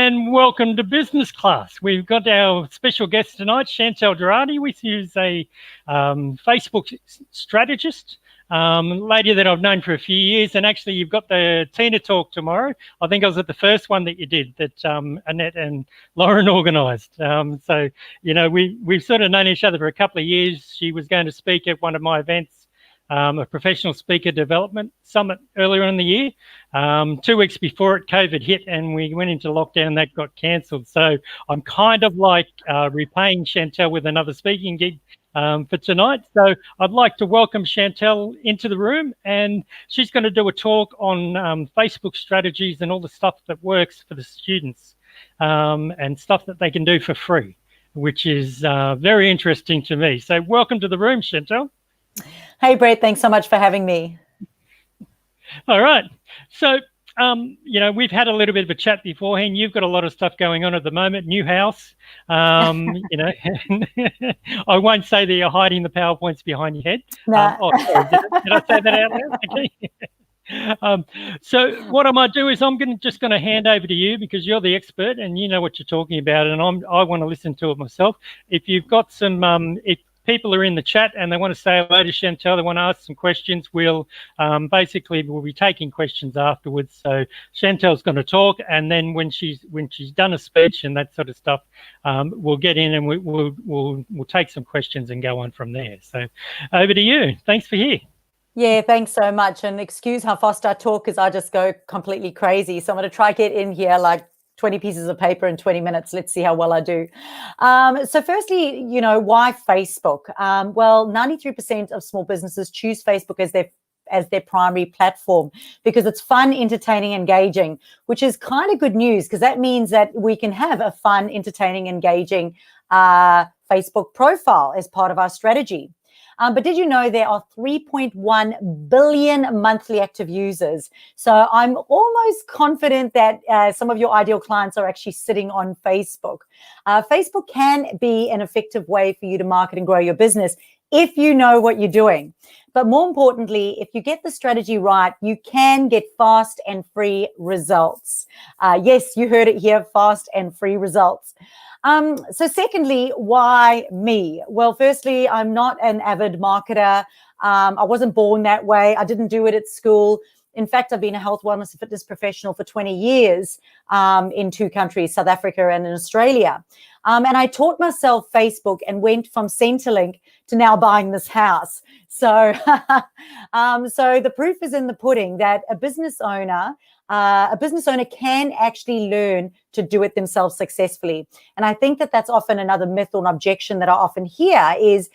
and welcome to Business Class. We've got our special guest tonight, Chantal with who's a Facebook strategist, lady that I've known for a few years. And actually, you've got the Tina talk tomorrow. I think I was at the first one that you did that Annette and Lauren organised. So, you know, we've sort of known each other for a couple of years. She was going to speak at one of my events, a professional speaker development summit earlier in the year. 2 weeks before it, COVID hit and we went into lockdown. That got cancelled. So I'm kind of like repaying Chantal with another speaking gig for tonight. So I'd like to welcome Chantal into the room, and she's going to do a talk on Facebook strategies and all the stuff that works for the students and stuff that they can do for free, which is very interesting to me. So welcome to the room, Chantal. Hey, Brett, thanks so much for having me. All right. So, you know, we've had a little bit of a chat beforehand. You've got a lot of stuff going on at the moment, new house, you know. I won't say that you're hiding the PowerPoints behind your head. Nah. Sorry, did I say that out loud? Okay. So what I might do is I'm just going to hand over to you because you're the expert and you know what you're talking about, and I want to listen to it myself. If you've got some, if people are in the chat and they want to say hello to Chantal, they want to ask some questions, we'll be taking questions afterwards. So Chantal's going to talk, and then when she's done a speech and that sort of stuff, we'll get in and we'll take some questions and go on from there. So over to you. Thanks for here. Yeah, thanks so much. And excuse how fast I talk because I just go completely crazy. So I'm going to try get in here like 20 pieces of paper in 20 minutes. Let's see how well I do. So firstly, you know, why Facebook? Well, 93% of small businesses choose Facebook as their primary platform because it's fun, entertaining, engaging, which is kind of good news because that means that we can have a fun, entertaining, engaging Facebook profile as part of our strategy. But did you know there are 3.1 billion monthly active users? So I'm almost confident that some of your ideal clients are actually sitting on Facebook. Facebook can be an effective way for you to market and grow your business if you know what you're doing. But more importantly, if you get the strategy right, you can get fast and free results. Yes, you heard it here, fast and free results. So secondly, why me? Well, firstly, I'm not an avid marketer. I wasn't born that way. I didn't do it at school. In fact, I've been a health, wellness, and fitness professional for 20 years in 2 countries, South Africa and in Australia. And I taught myself Facebook and went from Centrelink to now buying this house. So, so the proof is in the pudding that a business owner can actually learn to do it themselves successfully. And I think that that's often another myth or an objection that I often hear is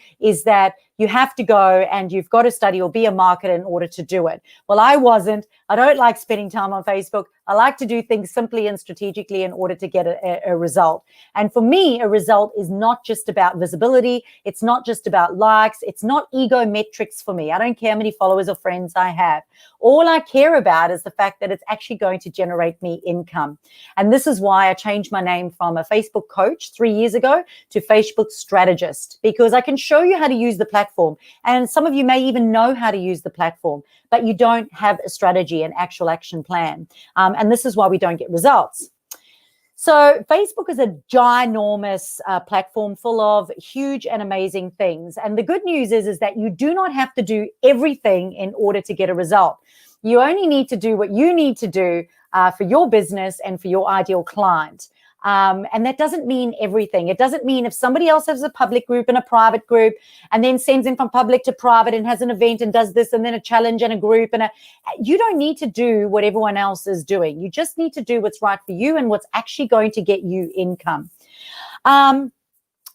that you have to go and you've got to study or be a marketer in order to do it. Well, I wasn't. I don't like spending time on Facebook. I like to do things simply and strategically in order to get a result. And for me, a result is not just about visibility. It's not just about likes. It's not ego metrics for me. I don't care how many followers or friends I have. All I care about is the fact that it's actually going to generate me income. And this is why I changed my name from a Facebook coach 3 years ago to Facebook strategist, because I can show you how to use the platform. And some of you may even know how to use the platform, but you don't have a strategy, an actual action plan. And this is why we don't get results. So Facebook is a ginormous platform full of huge and amazing things. And the good news is that you do not have to do everything in order to get a result. You only need to do what you need to do for your business and for your ideal client. And that doesn't mean everything. It doesn't mean if somebody else has a public group and a private group and then sends them from public to private and has an event and does this and then a challenge and a group you don't need to do what everyone else is doing. You just need to do what's right for you and what's actually going to get you income.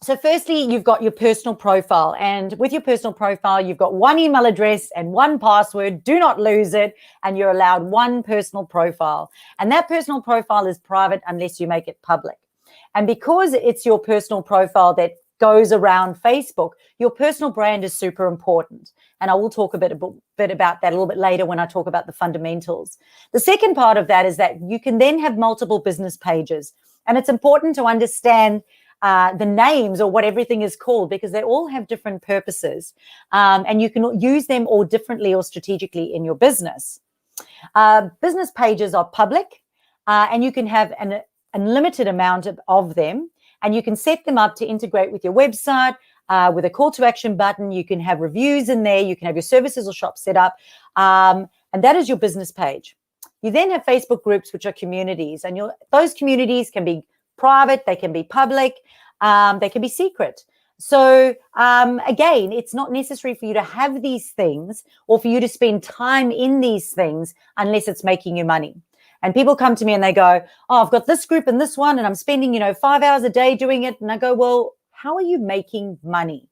So firstly, you've got your personal profile, and with your personal profile, you've got one email address and one password. Do not lose it. And you're allowed one personal profile, and that personal profile is private unless you make it public. And because it's your personal profile that goes around Facebook, your personal brand is super important. And I will talk a bit about that a little bit later when I talk about the fundamentals. The second part of that is that you can then have multiple business pages, and it's important to understand the names or what everything is called, because they all have different purposes, and you can use them all differently or strategically in your business. Business pages are public, and you can have unlimited amount of them, and you can set them up to integrate with your website with a call to action button. You can have reviews in there. You can have your services or shop set up, and that is your business page. You then have Facebook groups, which are communities, and those communities can be private, they can be public, they can be secret. So again, it's not necessary for you to have these things or for you to spend time in these things unless it's making you money. And people come to me and they go, oh, I've got this group and this one, and I'm spending, 5 hours a day doing it. And I go, well, how are you making money?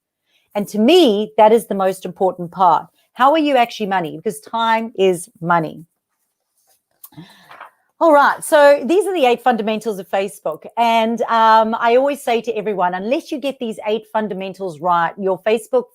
And to me, that is the most important part. How are you actually money? Because time is money. All right, so these are the 8 fundamentals of Facebook. And I always say to everyone, unless you get these 8 fundamentals right, your Facebook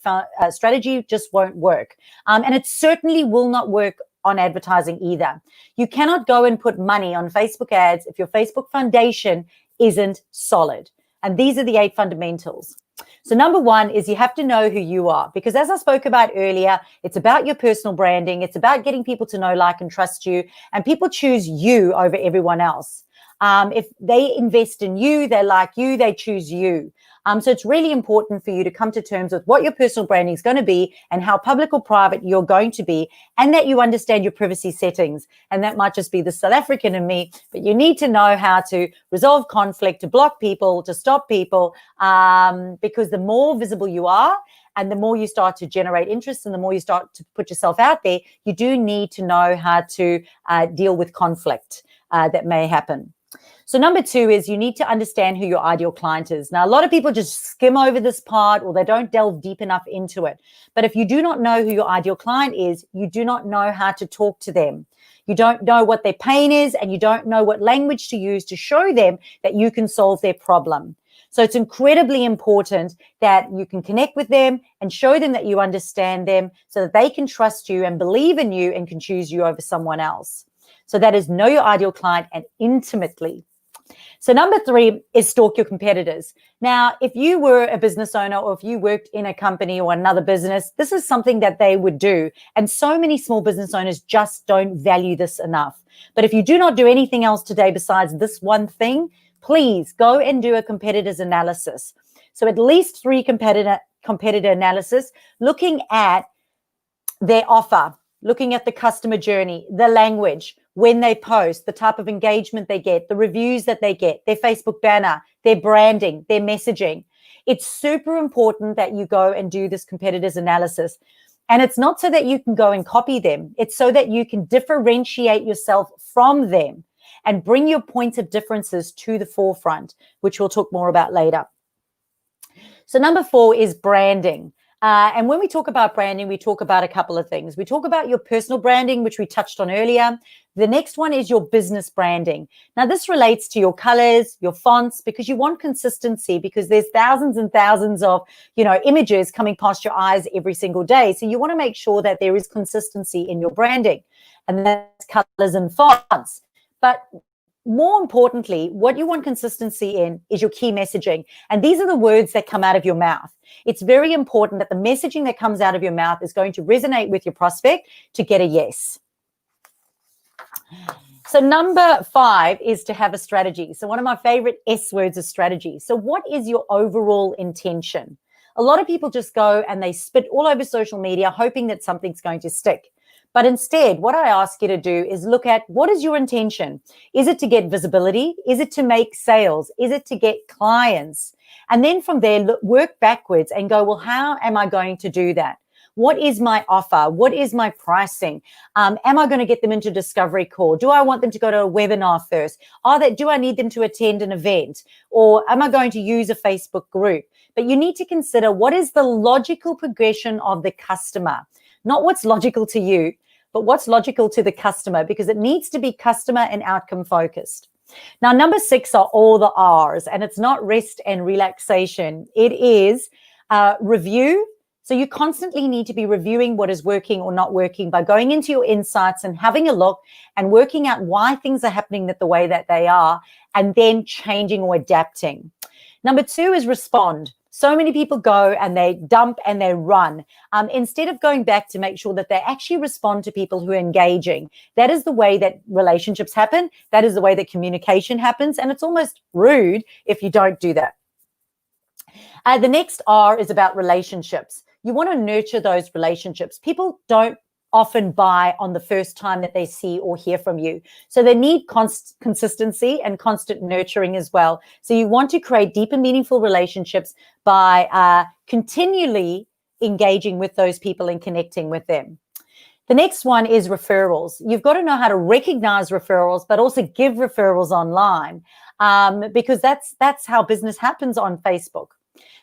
strategy just won't work. And it certainly will not work on advertising either. You cannot go and put money on Facebook ads if your Facebook foundation isn't solid. And these are the 8 fundamentals. So number 1 is you have to know who you are, because as I spoke about earlier, it's about your personal branding. It's about getting people to know, like, and trust you, and people choose you over everyone else. If they invest in you, they like you, they choose you. So it's really important for you to come to terms with what your personal branding is going to be and how public or private you're going to be, and that you understand your privacy settings. And that might just be the South African in me, but you need to know how to resolve conflict, to block people, to stop people, because the more visible you are and the more you start to generate interest and the more you start to put yourself out there, you do need to know how to deal with conflict that may happen. So number 2 is you need to understand who your ideal client is. Now, a lot of people just skim over this part or they don't delve deep enough into it. But if you do not know who your ideal client is, you do not know how to talk to them. You don't know what their pain is, and you don't know what language to use to show them that you can solve their problem. So it's incredibly important that you can connect with them and show them that you understand them so that they can trust you and believe in you and can choose you over someone else. So that is know your ideal client and intimately. So number 3 is stalk your competitors. Now, if you were a business owner or if you worked in a company or another business, this is something that they would do. And so many small business owners just don't value this enough. But if you do not do anything else today besides this one thing, please go and do a competitors analysis. So at least 3 competitor analysis, looking at their offer, looking at the customer journey, the language, when they post, the type of engagement they get, the reviews that they get, their Facebook banner, their branding, their messaging. It's super important that you go and do this competitors analysis. And it's not so that you can go and copy them. It's so that you can differentiate yourself from them and bring your points of differences to the forefront, which we'll talk more about later. So number 4 is branding. And when we talk about branding, we talk about a couple of things. We talk about your personal branding, which we touched on earlier. The next one is your business branding. Now, this relates to your colors, your fonts, because you want consistency, because there's thousands and thousands of, images coming past your eyes every single day. So you want to make sure that there is consistency in your branding, and that's colors and fonts. But more importantly, what you want consistency in is your key messaging. And these are the words that come out of your mouth. It's very important that the messaging that comes out of your mouth is going to resonate with your prospect to get a yes. So number 5 is to have a strategy. So one of my favorite S words is strategy. So what is your overall intention? A lot of people just go and they spit all over social media hoping that something's going to stick. But instead, what I ask you to do is look at what is your intention? Is it to get visibility? Is it to make sales? Is it to get clients? And then from there, work backwards and go, well, how am I going to do that? What is my offer? What is my pricing? Am I going to get them into discovery call? Do I want them to go to a webinar first? Do I need them to attend an event? Or am I going to use a Facebook group? But you need to consider what is the logical progression of the customer. Not what's logical to you, but what's logical to the customer, because it needs to be customer and outcome focused. Now, number 6 are all the R's, and it's not rest and relaxation. It is review. So you constantly need to be reviewing what is working or not working by going into your insights and having a look and working out why things are happening the way that they are, and then changing or adapting. Number 2 is respond. So many people go and they dump and they run instead of going back to make sure that they actually respond to people who are engaging. That is the way that relationships happen. That is the way that communication happens. And it's almost rude if you don't do that. The next R is about relationships. You want to nurture those relationships. People don't often buy on the first time that they see or hear from you. So they need consistency and constant nurturing as well. So you want to create deep and meaningful relationships by continually engaging with those people and connecting with them. The next one is referrals. You've got to know how to recognize referrals, but also give referrals online because that's how business happens on Facebook.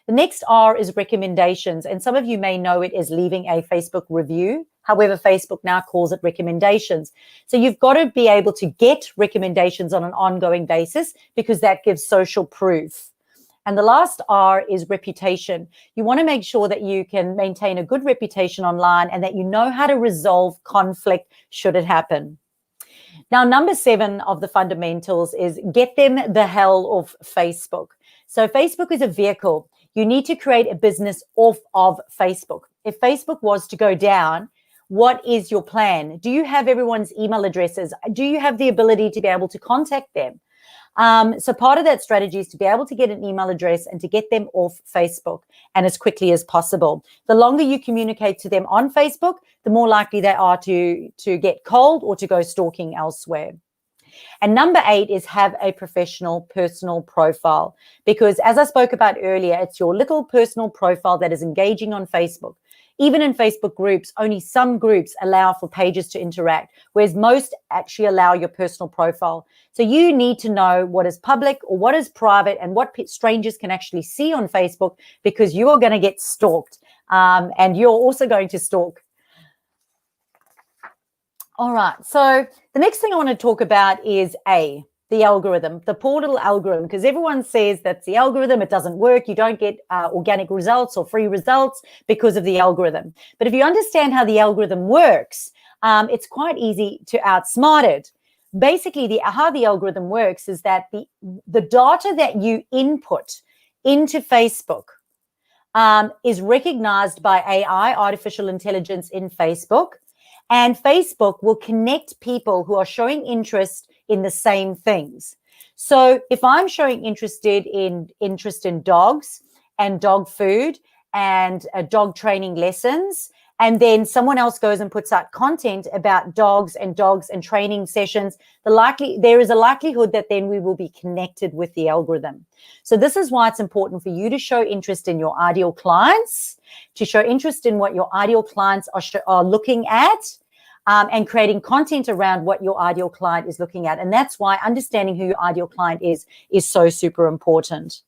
The next R is recommendations, and some of you may know it as leaving a Facebook review. However, Facebook now calls it recommendations. So you've got to be able to get recommendations on an ongoing basis because that gives social proof. And the last R is reputation. You want to make sure that you can maintain a good reputation online and that you know how to resolve conflict should it happen. Now, number 7 of the fundamentals is get them the hell off Facebook. So Facebook is a vehicle. You need to create a business off of Facebook. If Facebook was to go down, what is your plan? Do you have everyone's email addresses? Do you have the ability to be able to contact them? So part of that strategy is to be able to get an email address and to get them off Facebook and as quickly as possible. The longer you communicate to them on Facebook, the more likely they are to get cold or to go stalking elsewhere. And number 8 is have a professional personal profile, because as I spoke about earlier, it's your little personal profile that is engaging on Facebook. Even in Facebook groups, only some groups allow for pages to interact, whereas most actually allow your personal profile. So you need to know what is public or what is private and what strangers can actually see on Facebook, because you are going to get stalked and you're also going to stalk. All right, so the next thing I want to talk about is the algorithm, the poor little algorithm, because everyone says that's the algorithm, it doesn't work, you don't get organic results or free results because of the algorithm. But if you understand how the algorithm works, it's quite easy to outsmart it. Basically, how the algorithm works is that the data that you input into Facebook is recognized by AI, artificial intelligence in Facebook, and Facebook will connect people who are showing interest in the same things. So if I'm showing interest in dogs and dog food and dog training lessons, and then someone else goes and puts out content about dogs and training sessions, there is a likelihood that then we will be connected with the algorithm. So this is why it's important for you to show interest in your ideal clients, to show interest in what your ideal clients are looking at, and creating content around what your ideal client is looking at. And that's why understanding who your ideal client is so super important.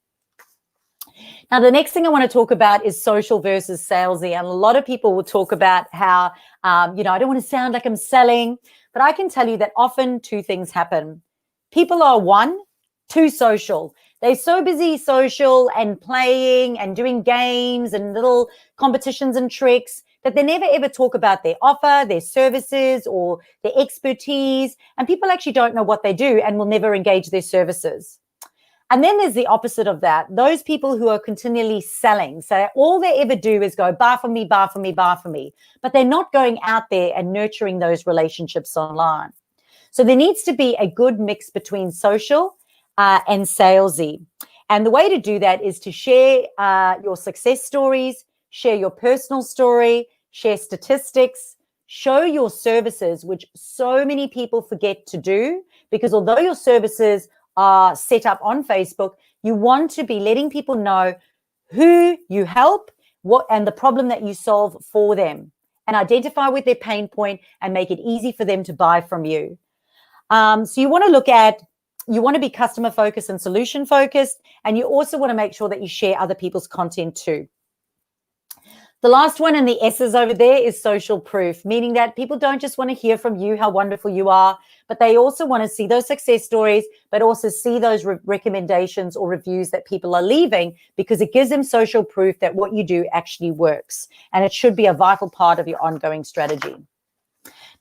Now, the next thing I want to talk about is social versus salesy. And a lot of people will talk about how, I don't want to sound like I'm selling, but I can tell you that often 2 things happen. People are too social. They're so busy social and playing and doing games and little competitions and tricks that they never ever talk about their offer, their services, or their expertise. And people actually don't know what they do and will never engage their services. And then there's the opposite of that. Those people who are continually selling. So all they ever do is go, buy from me, buy from me, buy from me. But they're not going out there and nurturing those relationships online. So there needs to be a good mix between social and salesy. And the way to do that is to share your success stories, share your personal story, share statistics, show your services, which so many people forget to do, because although your services are set up on Facebook, you want to be letting people know who you help, what and the problem that you solve for them, and identify with their pain point and make it easy for them to buy from you. So you want to be customer focused and solution focused, and you also want to make sure that you share other people's content too. The last one in the S's over there is social proof, meaning that people don't just want to hear from you how wonderful you are, but they also want to see those success stories, but also see those recommendations or reviews that people are leaving, because it gives them social proof that what you do actually works. And it should be a vital part of your ongoing strategy.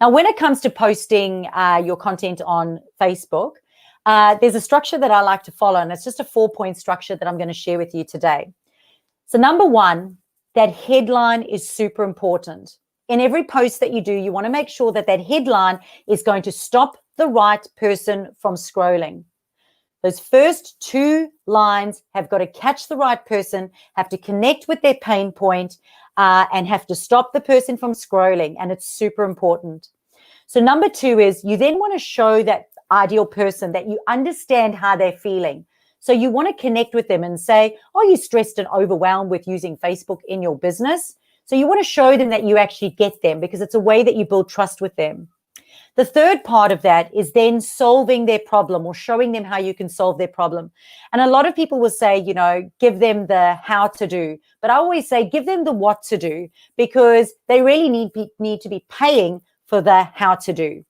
Now, when it comes to posting your content on Facebook, there's a structure that I like to follow, and it's just a 4-point structure that I'm going to share with you today. So number one, that headline is super important. In every post that you do, you want to make sure that that headline is going to stop the right person from scrolling. Those first 2 lines have got to catch the right person, have to connect with their pain point, and have to stop the person from scrolling. And it's super important. So number 2 is you then want to show that ideal person that you understand how they're feeling. So you want to connect with them and say, are you stressed and overwhelmed with using Facebook in your business? So you want to show them that you actually get them, because it's a way that you build trust with them. The third part of that is then solving their problem or showing them how you can solve their problem. And a lot of people will say, you know, give them the how to do. But I always say give them the what to do, because they really need to be paying for the how to do.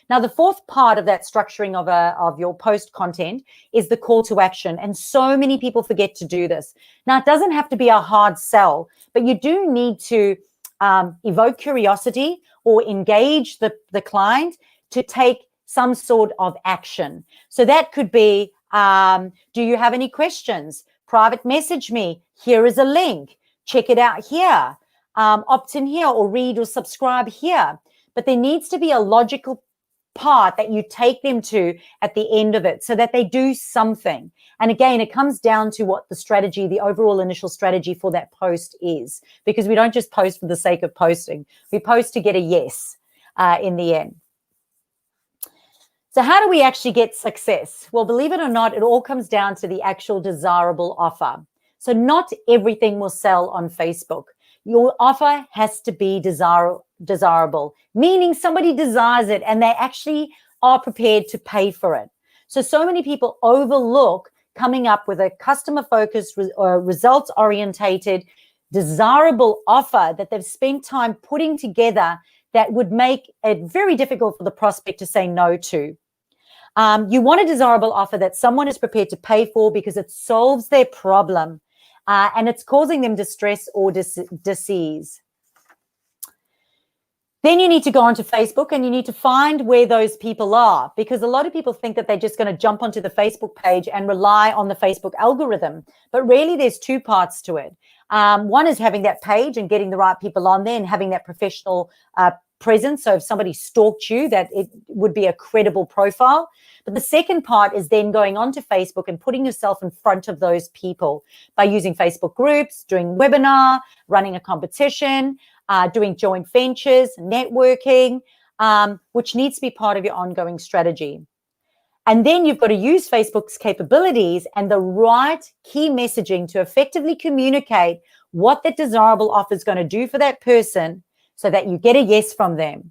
Now, the fourth part of that structuring of your post content is the call to action. And so many people forget to do this. Now, it doesn't have to be a hard sell, but you do need to evoke curiosity or engage the client to take some sort of action. So that could be, do you have any questions? Private message me. Here is a link. Check it out here. Opt in here, or read or subscribe here. But there needs to be a logical part that you take them to at the end of it so that they do something. And again, it comes down to what the strategy, the overall initial strategy for that post is, because we don't just post for the sake of posting. We post to get a yes in the end. So how do we actually get success? Well, believe it or not, it all comes down to the actual desirable offer. So not everything will sell on Facebook. Your offer has to be desirable, meaning somebody desires it and they actually are prepared to pay for it. So many people overlook coming up with a customer-focused, results-orientated, desirable offer that they've spent time putting together that would make it very difficult for the prospect to say no to. You want a desirable offer that someone is prepared to pay for because it solves their problem and it's causing them distress or disease. Then you need to go onto Facebook and you need to find where those people are, because a lot of people think that they're just going to jump onto the Facebook page and rely on the Facebook algorithm. But really, there's 2 parts to it. One is having that page and getting the right people on there and having that professional presence. So if somebody stalked you, that it would be a credible profile. But the second part is then going onto Facebook and putting yourself in front of those people by using Facebook groups, doing webinar, running a competition, doing joint ventures, networking, which needs to be part of your ongoing strategy. And then you've got to use Facebook's capabilities and the right key messaging to effectively communicate what that desirable offer is going to do for that person so that you get a yes from them.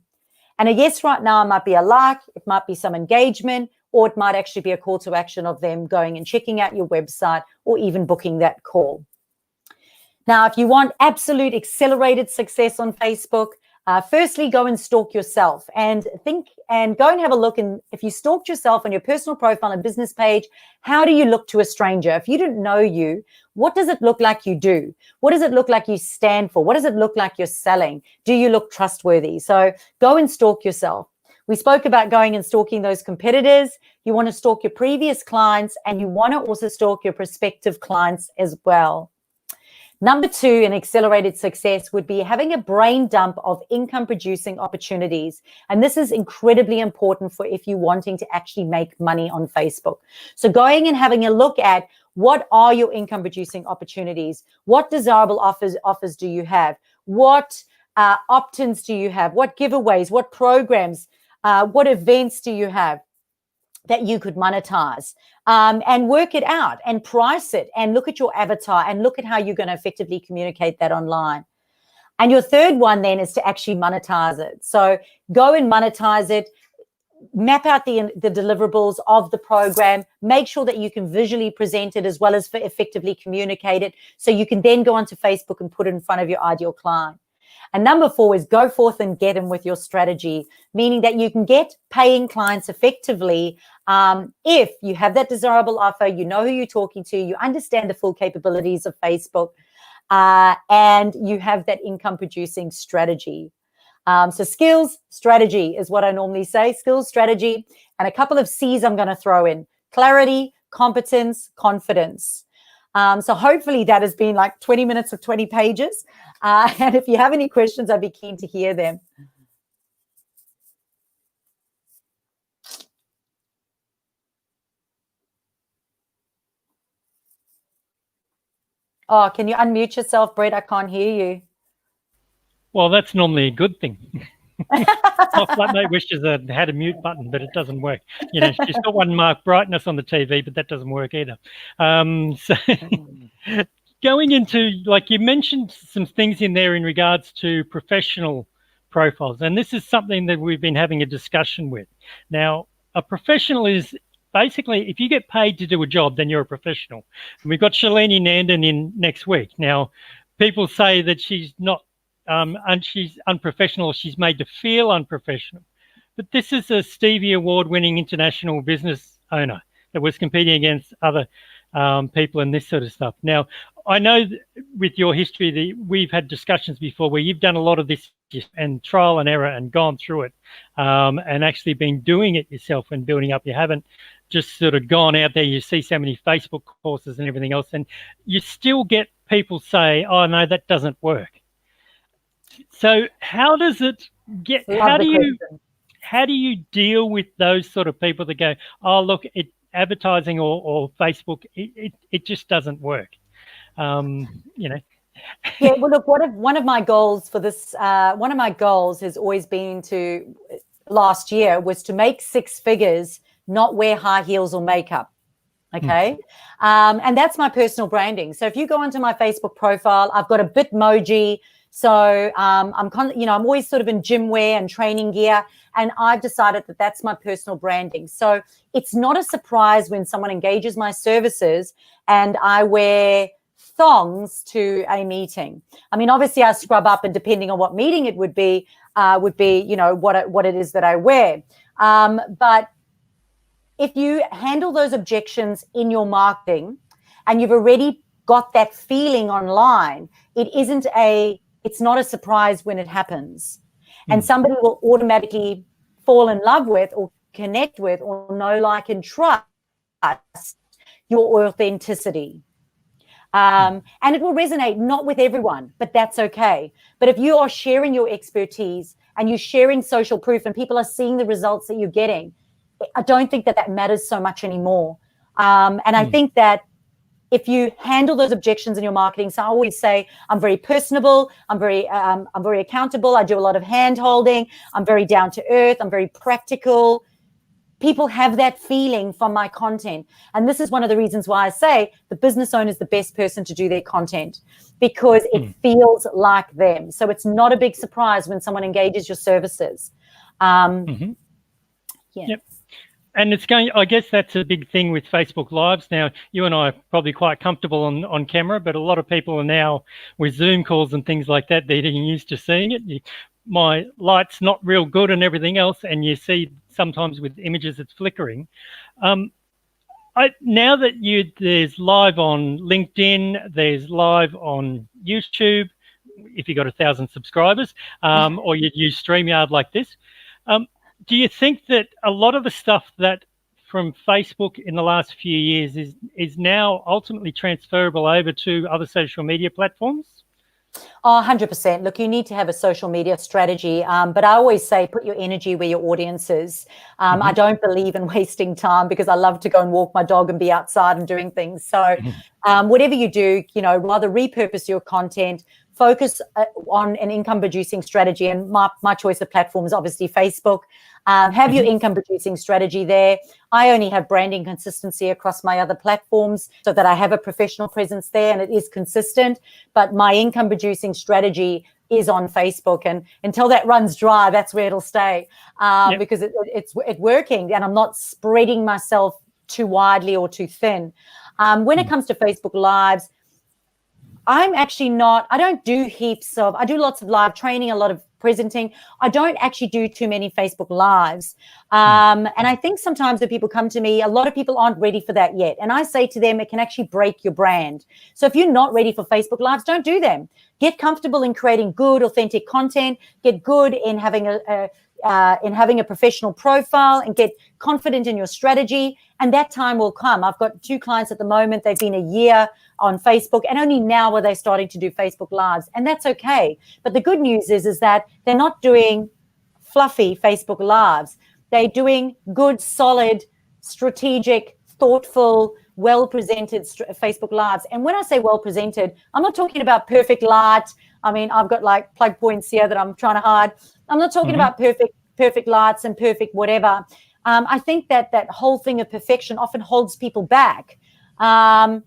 And a yes right now might be a like, it might be some engagement, or it might actually be a call to action of them going and checking out your website or even booking that call. Now, if you want absolute accelerated success on Facebook, firstly, go and stalk yourself and go and have a look. And if you stalked yourself on your personal profile and business page, how do you look to a stranger? If you didn't know you, what does it look like you do? What does it look like you stand for? What does it look like you're selling? Do you look trustworthy? So go and stalk yourself. We spoke about going and stalking those competitors. You want to stalk your previous clients, and you want to also stalk your prospective clients as well. Number 2 in accelerated success would be having a brain dump of income producing opportunities. And this is incredibly important for if you're wanting to actually make money on Facebook. So going and having a look at what are your income producing opportunities? What desirable offers do you have? What opt-ins do you have? What giveaways? What programs? What events do you have that you could monetize, and work it out and price it and look at your avatar and look at how you're going to effectively communicate that online. And your third one then is to actually monetize it. So go and monetize it, map out the deliverables of the program, make sure that you can visually present it as well as effectively communicate it so you can then go onto Facebook and put it in front of your ideal client. And number 4 is go forth and get them with your strategy, meaning that you can get paying clients effectively if you have that desirable offer, you know who you're talking to, you understand the full capabilities of Facebook, and you have that income producing strategy. So skills, strategy is what I normally say, skills, strategy, and a couple of C's I'm going to throw in: clarity, competence, confidence. So hopefully that has been like 20 minutes of 20 pages. And if you have any questions, I'd be keen to hear them. Oh, can you unmute yourself, Brett? I can't hear you. Well, that's normally a good thing. My flatmate wishes I had a mute button, but it doesn't work. You know, she's got one mark brightness on the TV, but that doesn't work either. So going into, like you mentioned some things in there in regards to professional profiles, and this is something that we've been having a discussion with. Now, a professional is basically, if you get paid to do a job, then you're a professional. And we've got Shalini Nandan in next week. Now, people say that she's not, and she's unprofessional, she's made to feel unprofessional. But this is a Stevie Award-winning international business owner that was competing against other people and this sort of stuff. Now, I know with your history that we've had discussions before where you've done a lot of this and trial and error and gone through it and actually been doing it yourself and building up. You haven't just sort of gone out there, you see so many Facebook courses and everything else, and you still get people say, oh, no, that doesn't work. So how does it get, how do you deal with those sort of people that go, oh, look, advertising or Facebook, it just doesn't work? You know. Yeah, well, look, one of my goals for this, one of my goals has always been to, last year, was to make 6 figures, not wear high heels or makeup. Okay. And that's my personal branding. So if you go onto my Facebook profile, I've got a Bitmoji. So I'm always sort of in gym wear and training gear, and I've decided that that's my personal branding. So it's not a surprise when someone engages my services and I wear thongs to a meeting. I mean, obviously I scrub up, and depending on what meeting it would be, you know, what it is that I wear. But if you handle those objections in your marketing and you've already got that feeling online, it's not a surprise when it happens. And somebody will automatically fall in love with or connect with or know, like, and trust your authenticity. And it will resonate, not with everyone, but that's okay. But if you are sharing your expertise and you're sharing social proof and people are seeing the results that you're getting, I don't think that matters so much anymore. And I think that if you handle those objections in your marketing, so I always say I'm very personable, I'm very accountable, I do a lot of hand holding, I'm very down to earth, I'm very practical. People have that feeling from my content. And this is one of the reasons why I say the business owner is the best person to do their content, because it feels like them. So it's not a big surprise when someone engages your services. Yeah. Yep. And it's going, I guess that's a big thing with Facebook Lives. Now, you and I are probably quite comfortable on camera, but a lot of people are now with Zoom calls and things like that, they're getting used to seeing it. My light's not real good and everything else, and you see sometimes with images it's flickering. Now that there's live on LinkedIn, there's live on YouTube, if you've got 1,000 subscribers, or you use StreamYard like this, do you think that a lot of the stuff that from Facebook in the last few years is now ultimately transferable over to other social media platforms? Oh, 100%. Look, you need to have a social media strategy. But I always say, put your energy where your audience is. I don't believe in wasting time, because I love to go and walk my dog and be outside and doing things. So whatever you do, you know, rather repurpose your content, focus on an income producing strategy. And my choice of platform is obviously Facebook. Have your income producing strategy there. I only have branding consistency across my other platforms so that I have a professional presence there and it is consistent. But my income producing strategy is on Facebook, and until that runs dry, that's where it'll stay, because it's working, and I'm not spreading myself too widely or too thin. When it comes to Facebook Lives, I'm actually not, I don't do heaps of, I do lots of live training, a lot of presenting. I don't actually do too many Facebook Lives. And I think sometimes when people come to me, a lot of people aren't ready for that yet. And I say to them, it can actually break your brand. So if you're not ready for Facebook Lives, don't do them. Get comfortable in creating good, authentic content. Get good in having in having a professional profile and get confident in your strategy. And that time will come. I've got 2 clients at the moment. They've been a year on Facebook, and only now are they starting to do Facebook Lives. And that's okay. But the good news is that they're not doing fluffy Facebook Lives. They're doing good, solid, strategic, thoughtful, well-presented Facebook Lives. And when I say well-presented, I'm not talking about perfect light. I mean, I've got like plug points here that I'm trying to hide. I'm not talking about perfect lights and perfect whatever. I think that whole thing of perfection often holds people back. And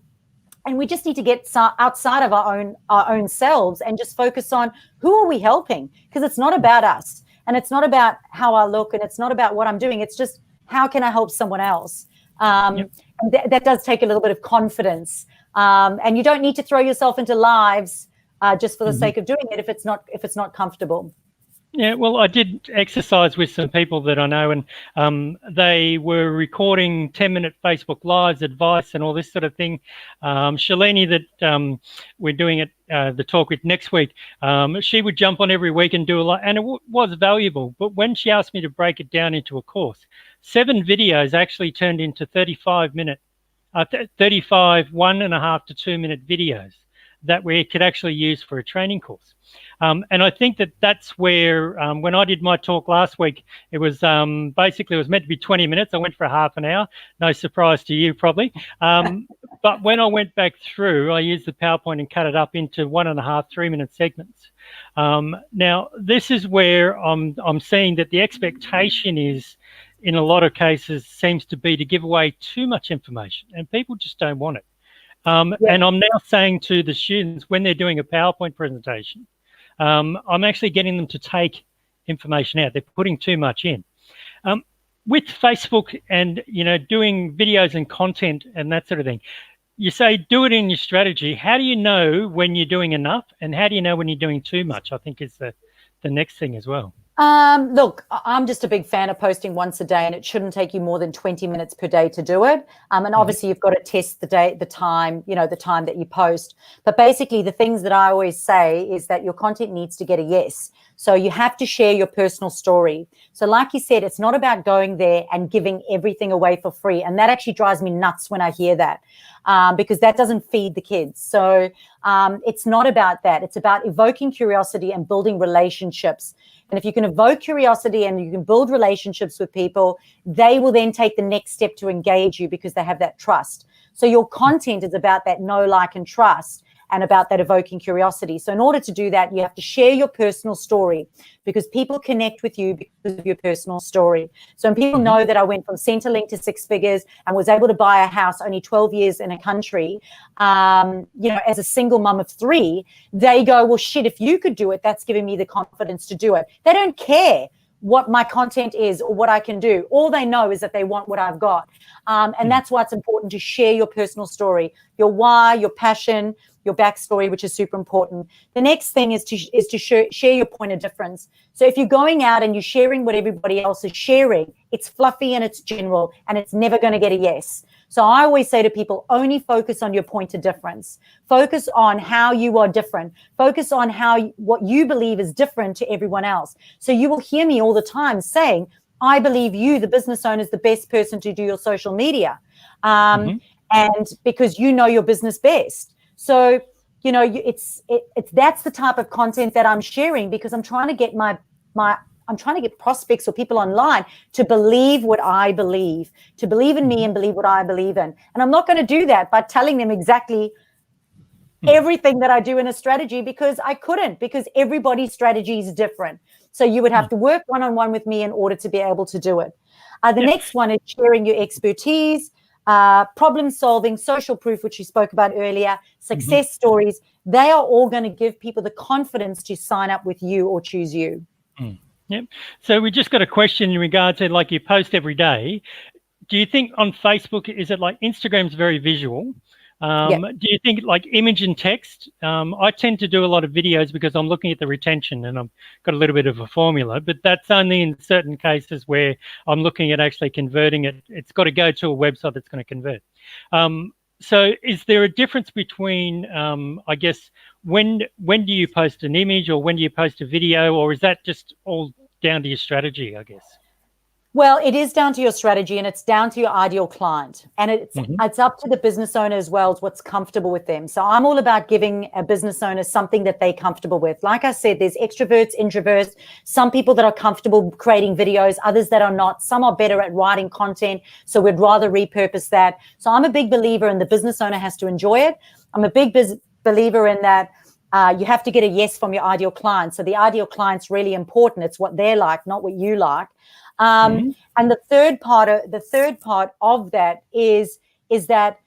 we just need to get outside of our own selves and just focus on who are we helping? Because it's not about us, and it's not about how I look, and it's not about what I'm doing. It's just how can I help someone else? And that does take a little bit of confidence. And you don't need to throw yourself into lives just for the sake of doing it if it's not comfortable. Yeah, well, I did exercise with some people that I know, and they were recording 10-minute Facebook Lives, advice, and all this sort of thing. Shalini, that we're doing it, the talk with next week, she would jump on every week and do a lot, and it was valuable. But when she asked me to break it down into a course, 7 videos actually turned into 35 1.5 to 2 minute videos that we could actually use for a training course. And I think that's where, when I did my talk last week, it was basically it was meant to be 20 minutes. I went for a half an hour. No surprise to you, probably. But when I went back through, I used the PowerPoint and cut it up into 1.5 3-minute segments. Now, this is where I'm seeing that the expectation is, in a lot of cases, seems to be to give away too much information, and people just don't want it. And I'm now saying to the students, when they're doing a PowerPoint presentation, I'm actually getting them to take information out. They're putting too much in. With Facebook and, doing videos and content and that sort of thing, you say do it in your strategy. How do you know when you're doing enough, and how do you know when you're doing too much? I think is the next thing as well. Look, I'm just a big fan of posting once a day, and it shouldn't take you more than 20 minutes per day to do it. And obviously you've got to test the time that you post. But basically the things that I always say is that your content needs to get a yes. So you have to share your personal story. So like you said, it's not about going there and giving everything away for free. And that actually drives me nuts when I hear that, because that doesn't feed the kids. So it's not about that. It's about evoking curiosity and building relationships. And if you can evoke curiosity and you can build relationships with people, they will then take the next step to engage you because they have that trust. So your content is about that know, like, and trust, and about that evoking curiosity. So in order to do that, you have to share your personal story, because people connect with you because of your personal story. So when people know that I went from Centrelink to 6 figures and was able to buy a house only 12 years in a country, as a single mum of 3, they go, well, shit, if you could do it, that's giving me the confidence to do it. They don't care what my content is or what I can do. All they know is that they want what I've got. And that's why it's important to share your personal story, your why, your passion, your backstory, which is super important. The next thing is to share your point of difference. So if you're going out and you're sharing what everybody else is sharing, it's fluffy and it's general, and it's never going to get a yes. So I always say to people, only focus on your point of difference. Focus on how you are different. Focus on what you believe is different to everyone else. So you will hear me all the time saying, I believe you, the business owner, is the best person to do your social media. And because you know your business best. So, that's the type of content that I'm sharing, because I'm trying to get I'm trying to get prospects or people online to believe what I believe, to believe in me and believe what I believe in. And I'm not going to do that by telling them exactly everything that I do in a strategy, because I couldn't, because everybody's strategy is different. So you would have to work one-on-one with me in order to be able to do it. The next one is sharing your expertise, problem solving, social proof, which we spoke about earlier, success stories. They are all going to give people the confidence to sign up with you or choose you. Yep. So we just got a question in regard to, like, you post every day. Do you think on Facebook, is it like Instagram's very visual? Do you think like image and text? I tend to do a lot of videos because I'm looking at the retention, and I've got a little bit of a formula, but that's only in certain cases where I'm looking at actually converting it. It's got to go to a website that's going to convert. So is there a difference between, I guess, when do you post an image, or when do you post a video, or is that just all down to your strategy, I guess? Well, it is down to your strategy, and it's down to your ideal client, and it's up to the business owner as well as what's comfortable with them. So I'm all about giving a business owner something that they're comfortable with. Like I said, there's extroverts, introverts, some people that are comfortable creating videos, others that are not. Some are better at writing content, so we'd rather repurpose that. So I'm a big believer in the business owner has to enjoy it. I'm a big believer in that you have to get a yes from your ideal client. So the ideal client's really important. It's what they're like, not what you like. And the third part of that is that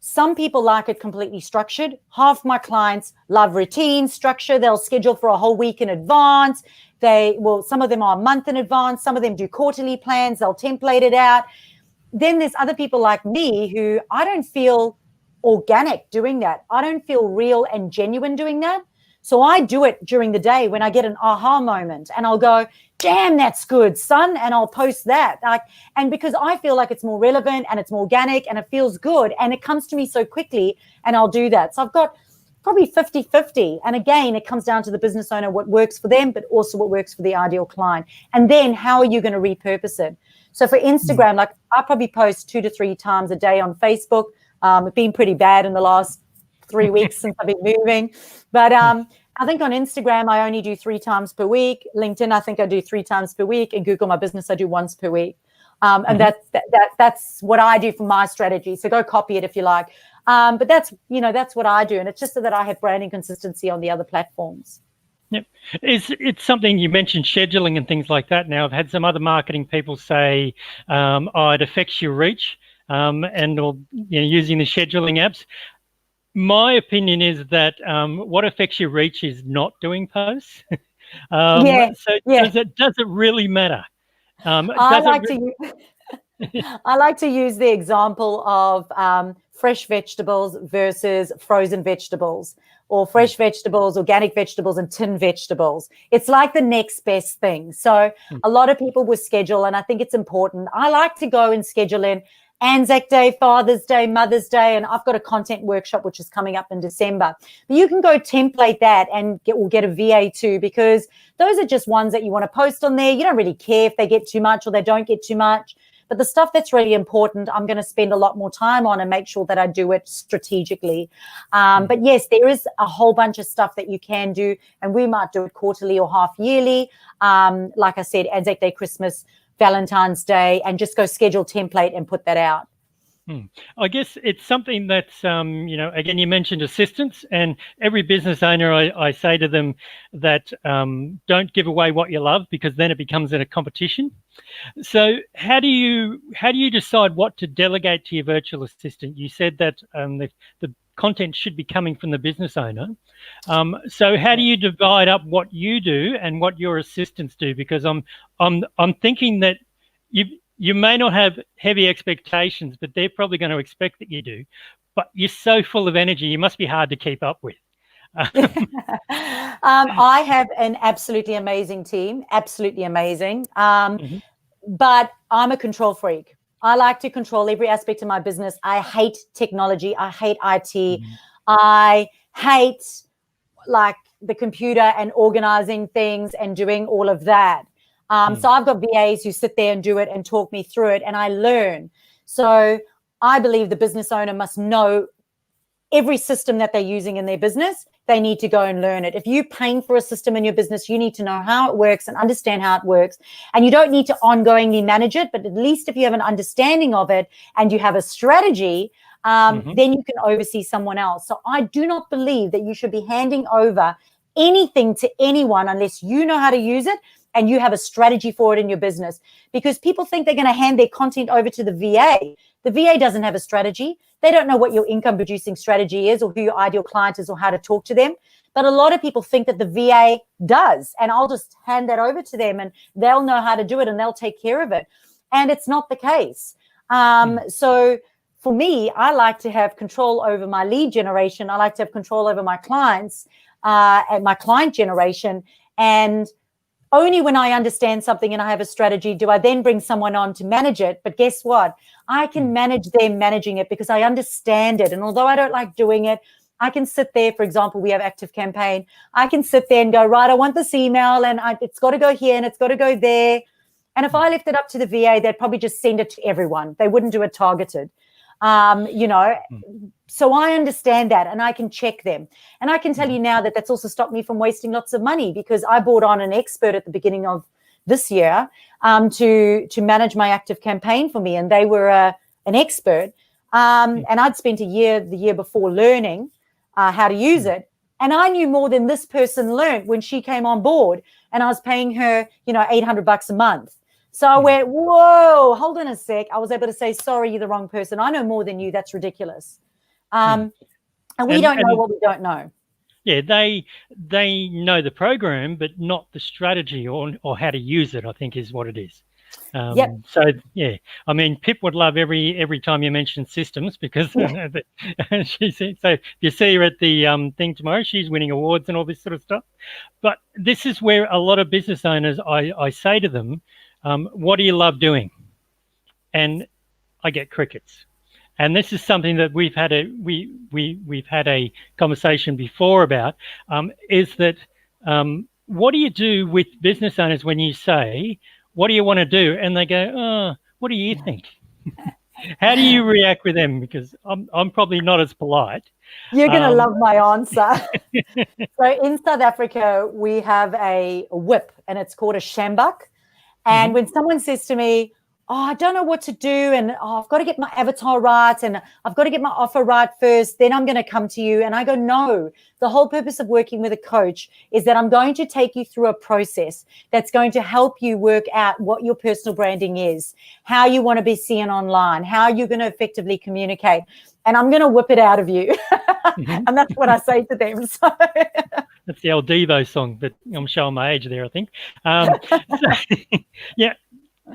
some people like it completely structured. Half my clients love routine structure. They'll schedule for a whole week in advance. Some of them are a month in advance. Some of them do quarterly plans. They'll template it out. Then there's other people like me who I don't feel organic doing that. I don't feel real and genuine doing that. So I do it during the day when I get an aha moment, and I'll go, damn, that's good, son. And I'll post that. And because I feel like it's more relevant and it's more organic and it feels good and it comes to me so quickly, and I'll do that. So I've got probably 50-50. And again, it comes down to the business owner, what works for them, but also what works for the ideal client. And then how are you going to repurpose it? So for Instagram, like I probably post 2 to 3 times a day on Facebook. It's been pretty bad in the last 3 weeks since I've been moving. But I think on Instagram, I only do 3 times per week. LinkedIn, I think I do 3 times per week. And Google My Business, I do once per week. And that's what I do for my strategy. So go copy it if you like. But that's what I do. And it's just so that I have branding consistency on the other platforms. Yep. It's something you mentioned, scheduling and things like that. Now, I've had some other marketing people say, it affects your reach using the scheduling apps. My opinion is that what affects your reach is not doing posts. Does it really matter? I like to use the example of fresh vegetables versus frozen vegetables, or fresh vegetables, organic vegetables, and tin vegetables. It's like the next best thing. So a lot of people will schedule, and I think it's important. I like to go and schedule in Anzac Day, Father's Day, Mother's Day, and I've got a content workshop which is coming up in December. But you can go template that and get a VA too, because those are just ones that you want to post on there. You don't really care if they get too much or they don't get too much. But the stuff that's really important, I'm going to spend a lot more time on and make sure that I do it strategically. But yes, there is a whole bunch of stuff that you can do, and we might do it quarterly or half yearly. Like I said, Anzac Day, Christmas, Valentine's Day, and just go schedule template and put that out. I guess it's something that's, again, you mentioned assistance, and every business owner, I say to them that don't give away what you love, because then it becomes a competition. So how do you decide what to delegate to your virtual assistant? You said that the content should be coming from the business owner. So how do you divide up what you do and what your assistants do? Because I'm thinking that you may not have heavy expectations, but they're probably going to expect that you do. But you're so full of energy, you must be hard to keep up with. I have an absolutely amazing team, absolutely amazing. But I'm a control freak. I like to control every aspect of my business. I hate technology. I hate IT. I hate like the computer and organizing things and doing all of that. So I've got VAs who sit there and do it and talk me through it, and I learn. So I believe the business owner must know every system that they're using in their business. They need to go and learn it. If you're paying for a system in your business, you need to know how it works and understand how it works. And you don't need to ongoingly manage it, but at least if you have an understanding of it and you have a strategy, then you can oversee someone else. So I do not believe that you should be handing over anything to anyone unless you know how to use it and you have a strategy for it in your business, because people think they're going to hand their content over to the VA. The VA doesn't have a strategy. They don't know what your income producing strategy is or who your ideal client is or how to talk to them. But a lot of people think that the VA does, and I'll just hand that over to them and they'll know how to do it and they'll take care of it. And it's not the case. So for me, I like to have control over my lead generation. I like to have control over my clients and my client generation. And only when I understand something and I have a strategy do I then bring someone on to manage it. But guess what? I can manage them managing it because I understand it. And although I don't like doing it, I can sit there, for example, we have Active Campaign. I can sit there and go, right, I want this email and it's got to go here and it's got to go there. And if I left it up to the VA, they'd probably just send it to everyone. They wouldn't do it targeted. So I understand that and I can check them. And I can tell you now that that's also stopped me from wasting lots of money, because I brought on an expert at the beginning of this year to manage my Active Campaign for me. And they were an expert. And I'd spent the year before learning how to use it. And I knew more than this person learned when she came on board, and I was paying her, $800 a month. So I went, whoa, hold on a sec. I was able to say, sorry, you're the wrong person. I know more than you. That's ridiculous. And we don't know what we don't know. Yeah, they know the program, but not the strategy or how to use it, I think is what it is. So, yeah, I mean, Pip would love every time you mention systems, because she said, so if you see her at the thing tomorrow, she's winning awards and all this sort of stuff. But this is where a lot of business owners, I say to them, what do you love doing? And I get crickets. And this is something that we've had a conversation before about, is that what do you do with business owners when you say, what do you want to do? And they go, oh, what do you think? How do you react with them? Because I'm probably not as polite. You're going to love my answer. So in South Africa, we have a whip, and it's called a shambuk. And when someone says to me, oh, I don't know what to do, and I've got to get my avatar right, and I've got to get my offer right first, then I'm going to come to you. And I go, no, the whole purpose of working with a coach is that I'm going to take you through a process that's going to help you work out what your personal branding is, how you want to be seen online, how you're going to effectively communicate. And I'm going to whip it out of you. And that's what I say to them. So that's the old Devo song, but I'm showing my age there, I think. Yeah.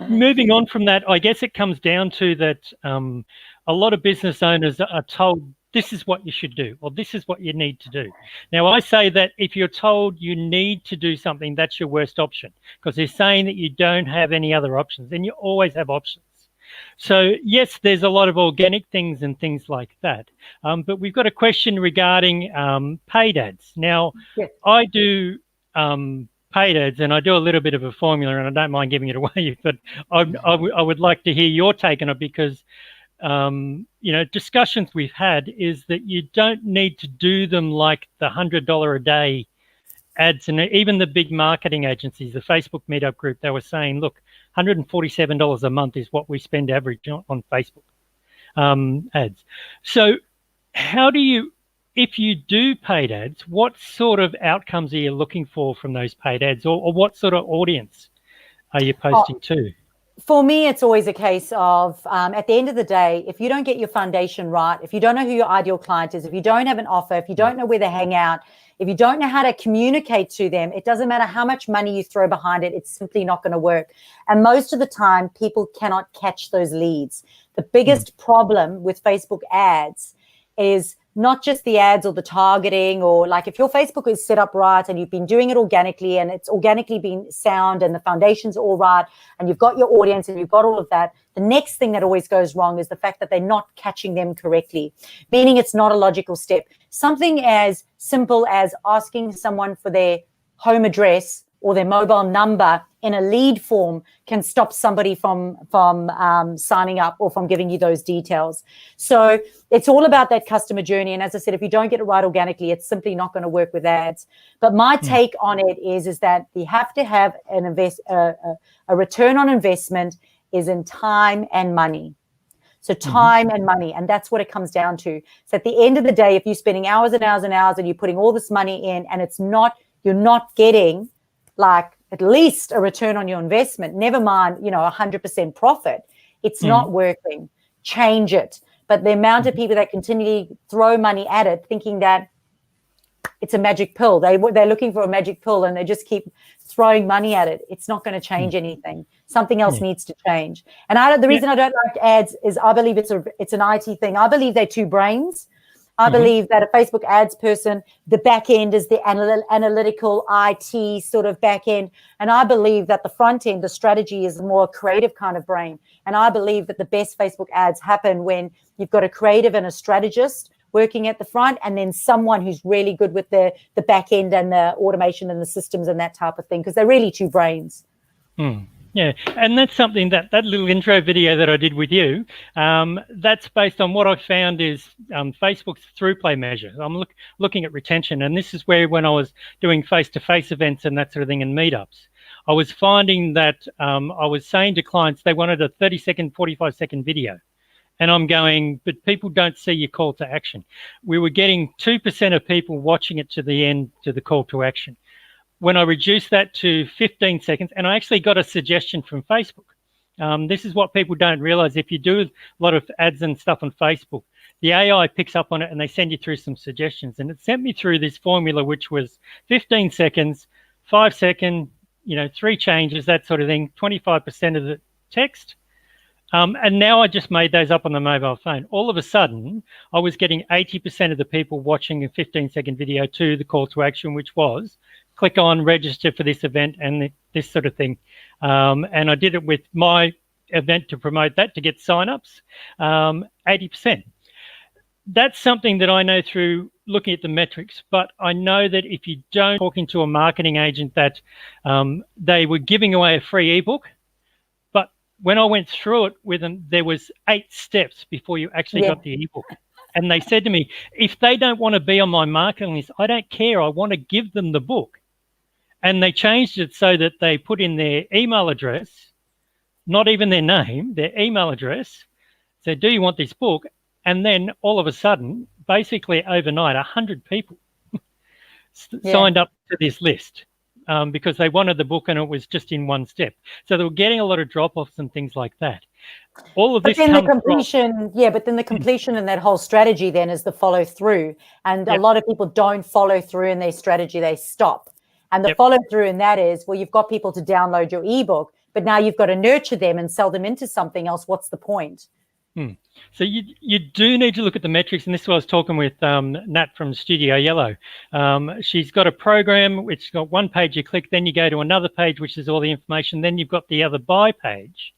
Moving on from that, I guess it comes down to that a lot of business owners are told this is what you should do, or this is what you need to do. Now, I say that if you're told you need to do something, that's your worst option, because they're saying that you don't have any other options, and you always have options. So, yes, there's a lot of organic things and things like that. But we've got a question regarding paid ads. Now, I do paid ads, and I do a little bit of a formula, and I don't mind giving it away, but I would like to hear your take on it, because discussions we've had is that you don't need to do them like the $100 a day ads, and even the big marketing agencies, the Facebook meetup group, they were saying, look, $147 a month is what we spend average on Facebook ads. So how do you, if you do paid ads, what sort of outcomes are you looking for from those paid ads, or what sort of audience are you posting to? For me, it's always a case of, at the end of the day, if you don't get your foundation right, if you don't know who your ideal client is, if you don't have an offer, if you don't know where they hang out, if you don't know how to communicate to them, it doesn't matter how much money you throw behind it, it's simply not going to work. And most of the time, people cannot catch those leads. The biggest problem with Facebook ads is not just the ads or the targeting, or like if your Facebook is set up right and you've been doing it organically and it's organically been sound and the foundation's all right and you've got your audience and you've got all of that, the next thing that always goes wrong is the fact that they're not catching them correctly, meaning it's not a logical step. Something as simple as asking someone for their home address or their mobile number in a lead form can stop somebody from signing up or from giving you those details. So it's all about that customer journey. And as I said, if you don't get it right organically, it's simply not going to work with ads. But my take on it is that you have to have a return on investment is in time and money. So time and money, and that's what it comes down to. So at the end of the day, if you're spending hours and hours and hours and you're putting all this money in and you're not getting like at least a return on your investment, never mind, 100% profit, it's not working. Change it. But the amount of people that continually throw money at it thinking that it's a magic pill, they're looking for a magic pill and they just keep throwing money at it. It's not going to change anything. Something else needs to change. And the reason I don't like ads is I believe it's an IT thing. I believe they're two brains. I believe that a Facebook ads person, the back end is the analytical IT sort of back end. And I believe that the front end, the strategy, is a more creative kind of brain. And I believe that the best Facebook ads happen when you've got a creative and a strategist working at the front, and then someone who's really good with the back end and the automation and the systems and that type of thing, because they're really two brains. Yeah, and that's something that little intro video that I did with you, that's based on what I found is Facebook's throughplay measure. I'm looking at retention, and this is where when I was doing face-to-face events and that sort of thing and meetups, I was finding that I was saying to clients they wanted a 30-second, 45-second video. And I'm going, but people don't see your call to action. We were getting 2% of people watching it to the end, to the call to action. When I reduced that to 15 seconds, and I actually got a suggestion from Facebook. This is what people don't realize. If you do a lot of ads and stuff on Facebook, the AI picks up on it and they send you through some suggestions. And it sent me through this formula, which was 15 seconds, 5 second, 3 changes, that sort of thing, 25% of the text. And now I just made those up on the mobile phone. All of a sudden, I was getting 80% of the people watching a 15-second video to the call to action, which was click on register for this event and this sort of thing. And I did it with my event to promote that, to get signups, 80%. That's something that I know through looking at the metrics, but I know that if you don't talking to a marketing agent that they were giving away a free ebook, but when I went through it with them, there was 8 steps before you actually got the ebook. And they said to me, if they don't want to be on my marketing list, I don't care. I want to give them the book. And they changed it so that they put in their email address, not even their name, their email address, said, do you want this book? And then all of a sudden, basically overnight, 100 people signed up to this list because they wanted the book and it was just in one step. So they were getting a lot of drop-offs and things like that. All of this but then the completion and that whole strategy then is the follow through. And a lot of people don't follow through in their strategy, they stop. And the follow through in that is, well, you've got people to download your ebook, but now you've got to nurture them and sell them into something else. What's the point? So you do need to look at the metrics, and this is what I was talking with Nat from Studio Yellow. She's got a program which got one page you click, then you go to another page which is all the information, then you've got the other buy page.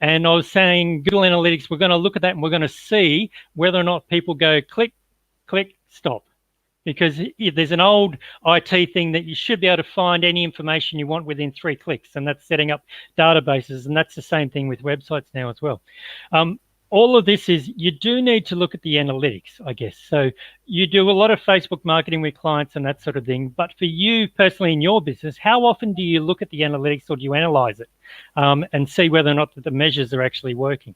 And I was saying Google Analytics, we're going to look at that and we're going to see whether or not people go click, click, stop. Because there's an old IT thing that you should be able to find any information you want within 3 clicks, and that's setting up databases, and that's the same thing with websites now as well. All of this is, you do need to look at the analytics, I guess. So you do a lot of Facebook marketing with clients and that sort of thing, but for you personally in your business, how often do you look at the analytics, or do you analyze it and see whether or not the measures are actually working?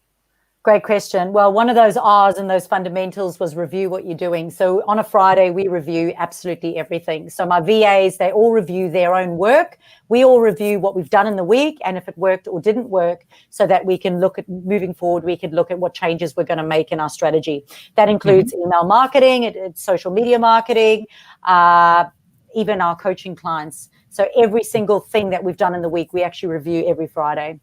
Great question. Well, one of those R's and those fundamentals was review what you're doing. So on a Friday, we review absolutely everything. So my VAs, they all review their own work. We all review what we've done in the week and if it worked or didn't work, so that we can look at moving forward. We could look at what changes we're going to make in our strategy. That includes email marketing, it's social media marketing, even our coaching clients. So every single thing that we've done in the week, we actually review every Friday.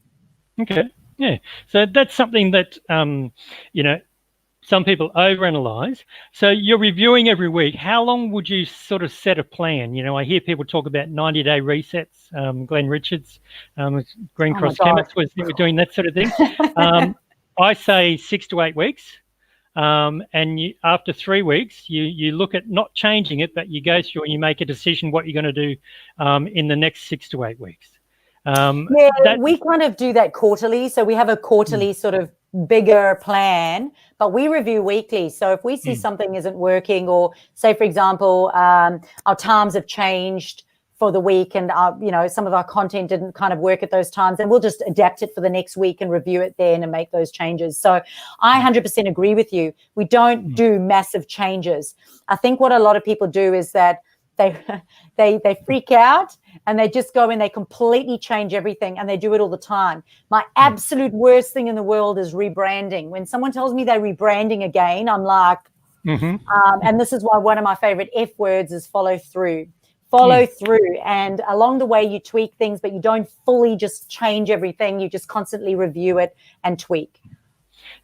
Okay. Yeah, so that's something that, some people overanalyze. So you're reviewing every week. How long would you sort of set a plan? I hear people talk about 90-day resets. Glenn Richards, Green Cross Chemists was doing that sort of thing. I say 6 to 8 weeks. And after 3 weeks, you look at not changing it, but you go through and you make a decision what you're going to do in the next 6 to 8 weeks. We kind of do that quarterly. So we have a quarterly sort of bigger plan, but we review weekly. So if we see something isn't working, or say, for example, our times have changed for the week and some of our content didn't kind of work at those times, then we'll just adapt it for the next week and review it then and make those changes. So I 100% agree with you. We don't do massive changes. I think what a lot of people do is that they freak out and they just go and they completely change everything, and they do it all the time. My absolute worst thing in the world is rebranding. When someone tells me they're rebranding again, I'm like, and this is why one of my favorite F words is follow through. Follow through, and along the way you tweak things, but you don't fully just change everything. You just constantly review it and tweak.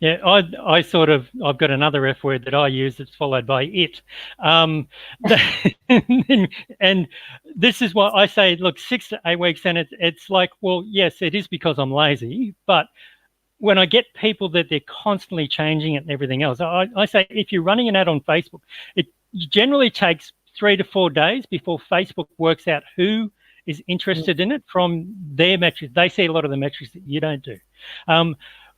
Yeah, I've got another F word that I use that's followed by it. And this is what I say, look, 6 to 8 weeks, and it's like, well, yes, it is because I'm lazy, but when I get people that they're constantly changing it and everything else, I say if you're running an ad on Facebook, it generally takes 3 to 4 days before Facebook works out who is interested in it from their metrics. They see a lot of the metrics that you don't do.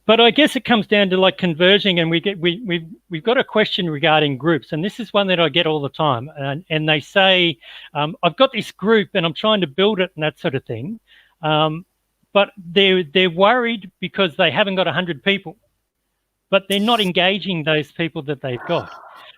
But I guess it comes down to like converging, and we've got a question regarding groups, and this is one that I get all the time, and they say, I've got this group and I'm trying to build it and that sort of thing, but they're worried because they haven't got 100 people, but they're not engaging those people that they've got.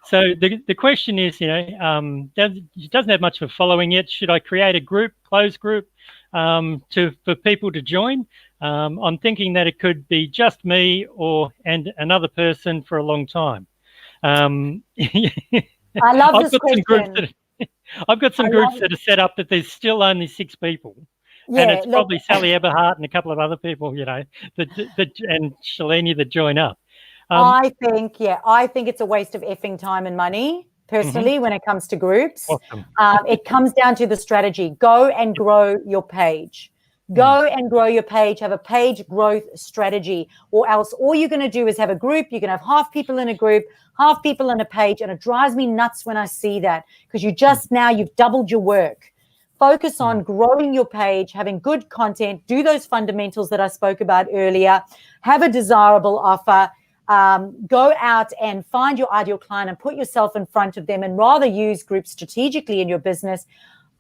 So the question is, it doesn't have much of a following yet. Should I create a group, closed group, for people to join? I'm thinking that it could be just me and another person for a long time. I love this question. I've got some groups that are set up that there's still only 6 people. Yeah, and it's probably Sally Eberhardt and a couple of other people, and Shalini that join up. I think it's a waste of effing time and money, personally, when it comes to groups. Awesome. It comes down to the strategy. Go and grow your page. Go and grow your page, have a page growth strategy, or else all you're going to do is have a group. You're going to have half people in a group, half people in a page, and it drives me nuts when I see that, because you've doubled your work. Focus on growing your page, having good content, do those fundamentals that I spoke about earlier, have a desirable offer, go out and find your ideal client and put yourself in front of them, and rather use groups strategically in your business.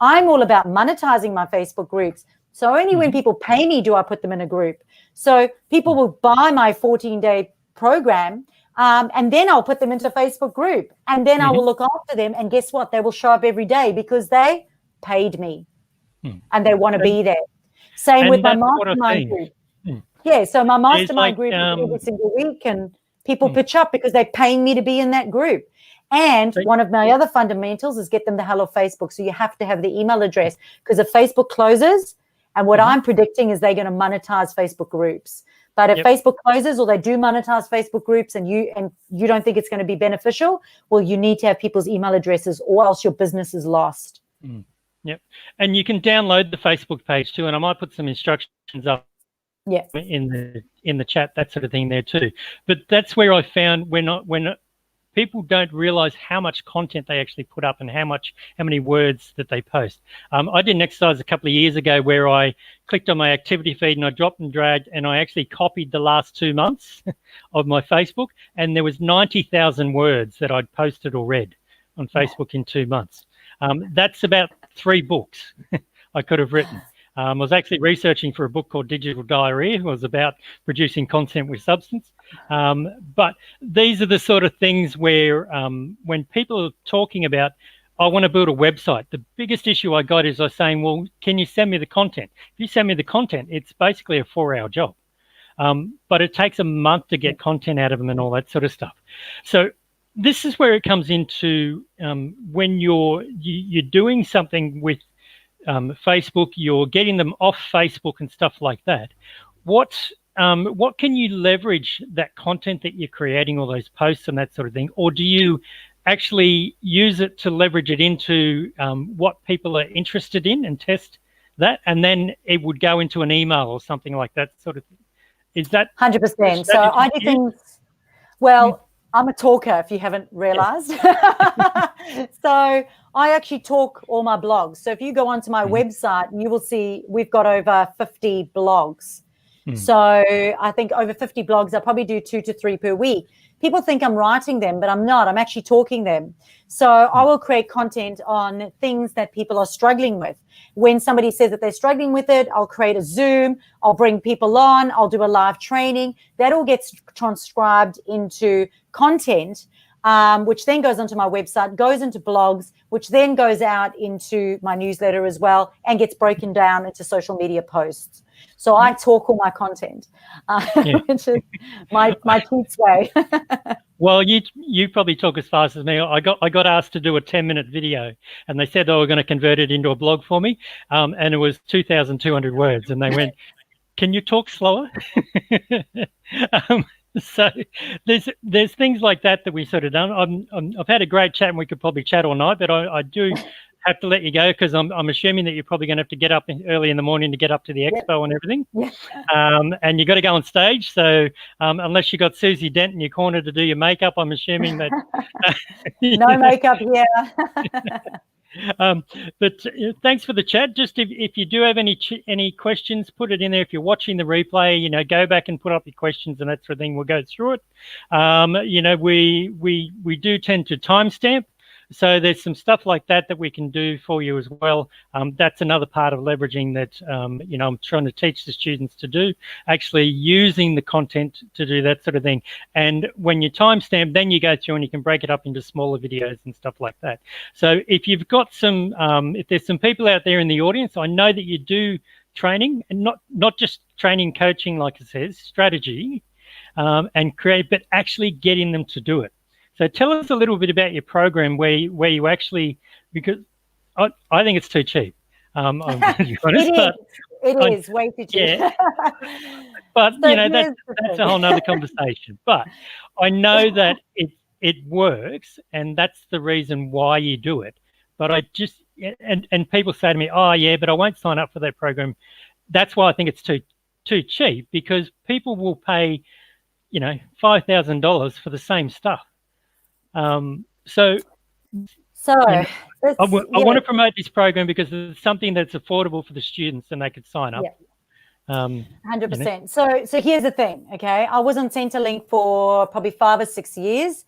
I'm all about monetizing my Facebook groups. So only when people pay me do I put them in a group. So people will buy my 14-day program, and then I'll put them into a Facebook group, and then I will look after them. And guess what? They will show up every day because they paid me and they want to be there. Same with my mastermind group. Yeah, so my mastermind group is every single week, and people pitch up because they're paying me to be in that group. And one of my other fundamentals is get them the hell of Facebook. So you have to have the email address, because if Facebook closes, and what I'm predicting is they're going to monetize Facebook groups. But if Facebook closes, or they do monetize Facebook groups, and you don't think it's going to be beneficial, well, you need to have people's email addresses, or else your business is lost. Yep. And you can download the Facebook page too, and I might put some instructions up in the chat, that sort of thing there too. But that's where I found when people don't realize how much content they actually put up and how many words that they post. I did an exercise a couple of years ago where I clicked on my activity feed and I dropped and dragged, and I actually copied the last 2 months of my Facebook, and there was 90,000 words that I'd posted or read on Facebook in 2 months. That's about 3 books I could have written. I was actually researching for a book called Digital Diarrhea. It was about producing content with substance. But these are the sort of things where when people are talking about, I want to build a website, the biggest issue I got is I was saying, well, can you send me the content? If you send me the content, it's basically a 4-hour job. But it takes a month to get content out of them and all that sort of stuff. So this is where it comes into when you're doing something with Facebook, you're getting them off Facebook and stuff like that. What can you leverage that content that you're creating, all those posts and that sort of thing, or do you actually use it to leverage it into what people are interested in and test that, and then it would go into an email or something like that sort of thing? Is that 100%? So I do things. Well, I'm a talker, if you haven't realized. So I actually talk all my blogs. So if you go onto my website, you will see we've got over 50 blogs. So I think over 50 blogs, I probably do 2 to 3 per week. People think I'm writing them, but I'm not. I'm actually talking them. So I will create content on things that people are struggling with. When somebody says that they're struggling with it, I'll create a Zoom. I'll bring people on. I'll do a live training. That all gets transcribed into content, which then goes onto my website, goes into blogs, which then goes out into my newsletter as well, and gets broken down into social media posts. So I talk all my content, which is my tweets way. Well, you probably talk as fast as me. I got asked to do a 10-minute video, and they said they were going to convert it into a blog for me, and it was 2,200 words, and they went, "Can you talk slower?" So there's things like that we sort of done. I've had a great chat, and we could probably chat all night, but I do have to let you go because I'm assuming that you're probably going to have to get up early in the morning to get up to the expo and everything. Yeah. And you got to go on stage. So unless you got Susie Dent in your corner to do your makeup, I'm assuming that no makeup here. But thanks for the chat. Just if you do have any questions, put it in there. If you're watching the replay, go back and put up your questions and that sort of thing. We'll go through it. We do tend to timestamp. So there's some stuff like that we can do for you as well. That's another part of leveraging that, I'm trying to teach the students to do, actually using the content to do that sort of thing. And when you timestamp, then you go through and you can break it up into smaller videos and stuff like that. So if you've got some, if there's some people out there in the audience, I know that you do training, and not just training, coaching, like it says, strategy, and create, but actually getting them to do it. So tell us a little bit about your program where you actually, because I think it's too cheap. I'm going to be honest, it is way too cheap. Yeah. But so that's a whole nother conversation. But I know that it works, and that's the reason why you do it. But I just and people say to me, "Oh yeah, but I won't sign up for that program." That's why I think it's too cheap, because people will pay, $5,000 for the same stuff. So I want to promote this program because it's something that's affordable for the students and they could sign up. Yeah. 100%. So here's the thing, okay? I was on Centrelink for probably 5 or 6 years.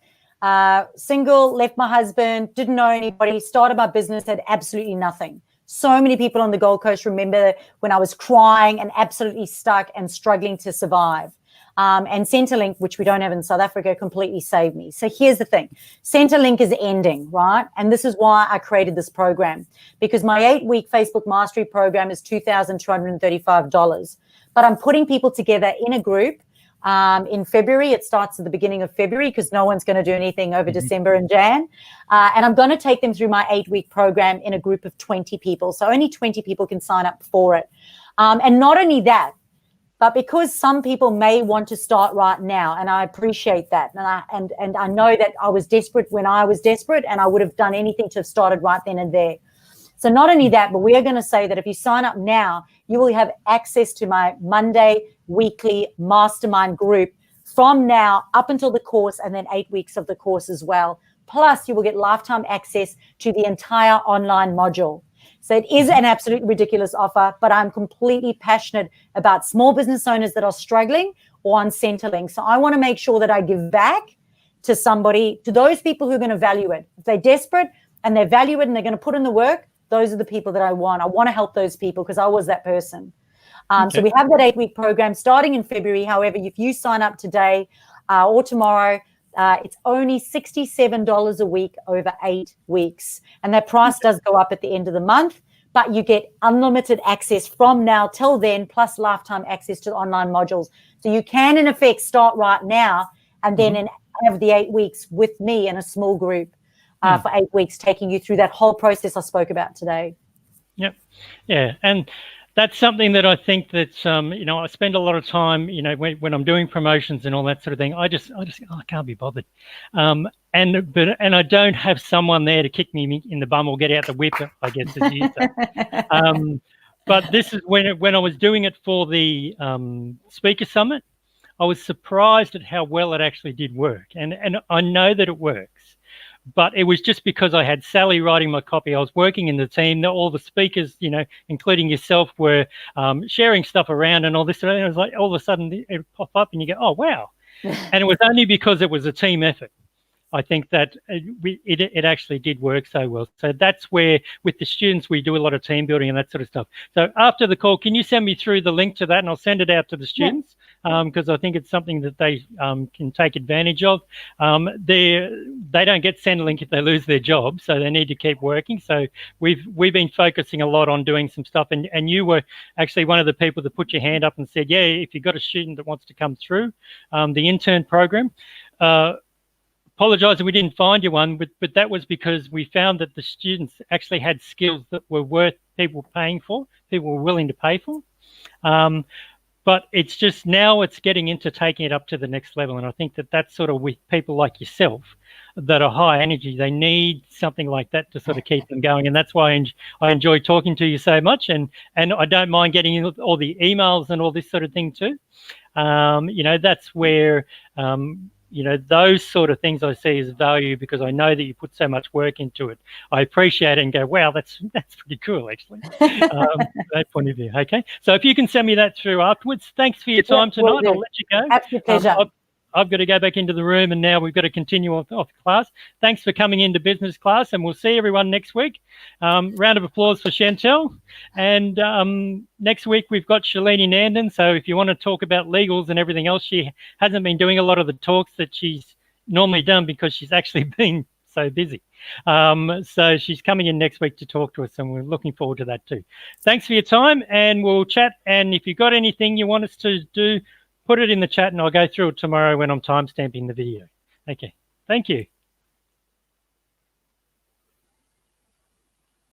Single, left my husband, didn't know anybody, started my business, had absolutely nothing. So many people on the Gold Coast remember when I was crying and absolutely stuck and struggling to survive. And Centrelink, which we don't have in South Africa, completely saved me. So here's the thing. Centrelink is ending, right? And this is why I created this program, because my 8-week Facebook Mastery program is $2,235. But I'm putting people together in a group in February. It starts at the beginning of February because no one's going to do anything over December and Jan. And I'm going to take them through my 8-week program in a group of 20 people. So only 20 people can sign up for it. And not only that, but because some people may want to start right now, and I appreciate that, and I know that I was desperate when I was desperate, and I would have done anything to have started right then and there. So not only that, but we are going to say that if you sign up now, you will have access to my Monday weekly mastermind group from now up until the course, and then 8 weeks of the course as well. Plus, you will get lifetime access to the entire online module. So it is an absolutely ridiculous offer, but I'm completely passionate about small business owners that are struggling or on Centrelink. So I want to make sure that I give back to somebody, to those people who are going to value it. If they're desperate and they value it and they're going to put in the work, those are the people that I want. I want to help those people because I was that person. So we have that 8-week program starting in February. However, if you sign up today or tomorrow, it's only $67 a week over 8 weeks. And that price does go up at the end of the month, but you get unlimited access from now till then, plus lifetime access to the online modules. So you can, in effect, start right now and then have the 8 weeks with me in a small group for 8 weeks, taking you through that whole process I spoke about today. Yep. Yeah. And that's something that I think that, I spend a lot of time, when I'm doing promotions and all that sort of thing, I can't be bothered. And I don't have someone there to kick me in the bum or get out the whip, I guess, as you say. But this is when I was doing it for the Speaker Summit, I was surprised at how well it actually did work. And I know that it works. But it was just because I had Sally writing my copy. I was working in the team. All the speakers, including yourself, were sharing stuff around and all this. And it was like all of a sudden it would pop up and you go, oh, wow. And it was only because it was a team effort. I think that it actually did work so well. So that's where, with the students, we do a lot of team building and that sort of stuff. So after the call, can you send me through the link to that, and I'll send it out to the students, because I think it's something that they can take advantage of. They don't get Centrelink if they lose their job, so they need to keep working. So we've been focusing a lot on doing some stuff, and you were actually one of the people that put your hand up and said, yeah, if you've got a student that wants to come through the intern program, apologise that we didn't find you one, but that was because we found that the students actually had skills that were worth people paying for, people were willing to pay for. but it's just now it's getting into taking it up to the next level. And I think that that's sort of with people like yourself that are high energy. They need something like that to sort of keep them going. And that's why I enjoy talking to you so much. And I don't mind getting all the emails and all this sort of thing too. That's where, those sort of things I see as value, because I know that you put so much work into it. I appreciate it and go, wow, that's pretty cool, actually, that point of view. Okay. So if you can send me that through afterwards, thanks for your time tonight. I'll let you go. Absolute pleasure. I've got to go back into the room, and now we've got to continue off class. Thanks for coming into business class, and we'll see everyone next week. Round of applause for Chantal. And next week we've got Shalini Nandan. So if you want to talk about legals and everything else, she hasn't been doing a lot of the talks that she's normally done because she's actually been so busy. So she's coming in next week to talk to us, and we're looking forward to that too. Thanks for your time, and we'll chat. And if you've got anything you want us to do, put it in the chat and I'll go through it tomorrow when I'm timestamping the video. Okay. Thank you.